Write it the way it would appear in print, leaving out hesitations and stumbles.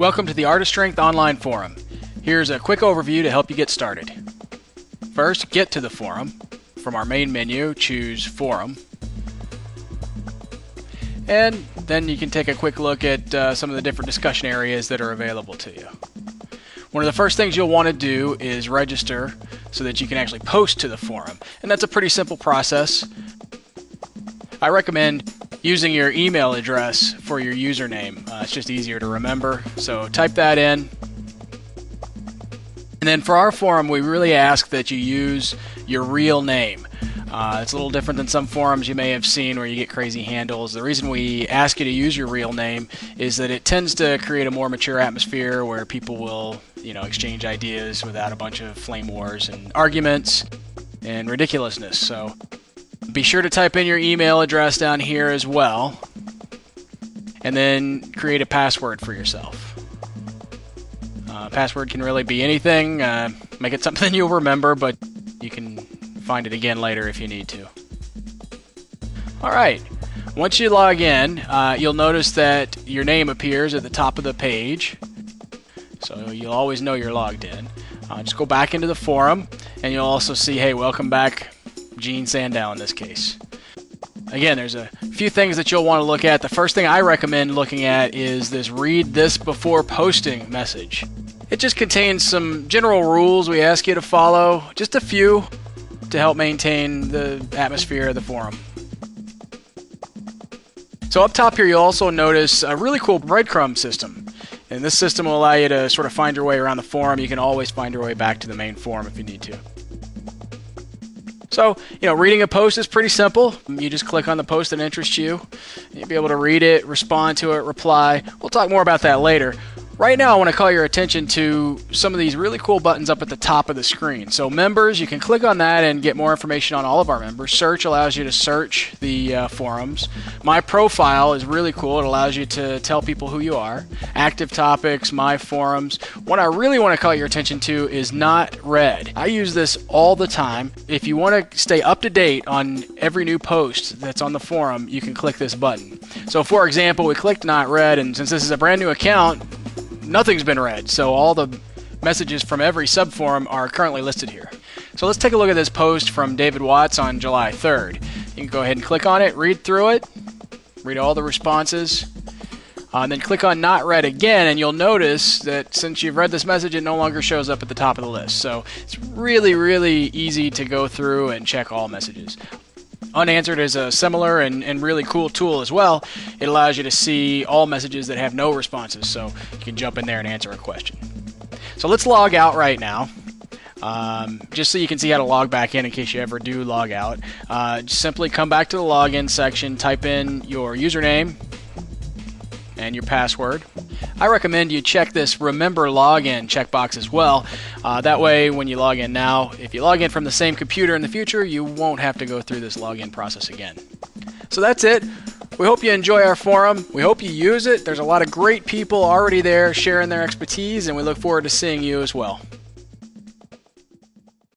Welcome to the Art of Strength online forum. Here's a quick overview to help you get started. First, get to the forum. From our main menu, choose Forum. And then you can take a quick look at some of the different discussion areas that are available to you. One of the first things you'll want to do is register so that you can actually post to the forum. And that's a pretty simple process. I recommend using your email address for your username. It's just easier to remember. So type that in. And then for our forum, we really ask that you use your real name. It's a little different than some forums you may have seen where you get crazy handles. The reason we ask you to use your real name is that it tends to create a more mature atmosphere where people will, exchange ideas without a bunch of flame wars and arguments and ridiculousness. So be sure to type in your email address down here as well, and then create a password for yourself. Password can really be anything. Make it something you'll remember, but you can find it again later if you need to. Alright, once you log in, you'll notice that your name appears at the top of the page, so you'll always know you're logged in. Just go back into the forum, and you'll also see, hey, welcome back, Gene Sandow in this case. Again, there's a few things that you'll want to look at. The first thing I recommend looking at is this read this before posting message. It just contains some general rules we ask you to follow, just a few, to help maintain the atmosphere of the forum. So up top here you'll also notice a really cool breadcrumb system. And this system will allow you to sort of find your way around the forum. You can always find your way back to the main forum if you need to. So, reading a post is pretty simple. You just click on the post that interests you. You'll be able to read it, respond to it, reply. We'll talk more about that later. Right now I want to call your attention to some of these really cool buttons up at the top of the screen. So members, you can click on that and get more information on all of our members. Search allows you to search the forums. My profile is really cool. It allows you to tell people who you are. Active topics, my forums. What I really want to call your attention to is not read. I use this all the time. If you want to stay up to date on every new post that's on the forum, you can click this button. So for example, we clicked not read, and since this is a brand new account, nothing's been read, so all the messages from every subforum are currently listed here. So let's take a look at this post from David Watts on July 3rd. You can go ahead and click on it, read through it, read all the responses, and then click on not read again, and you'll notice that since you've read this message, it no longer shows up at the top of the list. So it's really, really easy to go through and check all messages. Unanswered is a similar and really cool tool as well. It allows you to see all messages that have no responses, so you can jump in there and answer a question. So let's log out right now, just so you can see how to log back in case you ever do log out. Just simply come back to the login section, type in your username and your password. I recommend you check this remember login checkbox as well. That way when you log in now, if you log in from the same computer in the future, you won't have to go through this login process again. So that's it. We hope you enjoy our forum. We hope you use it. There's a lot of great people already there sharing their expertise, and we look forward to seeing you as well.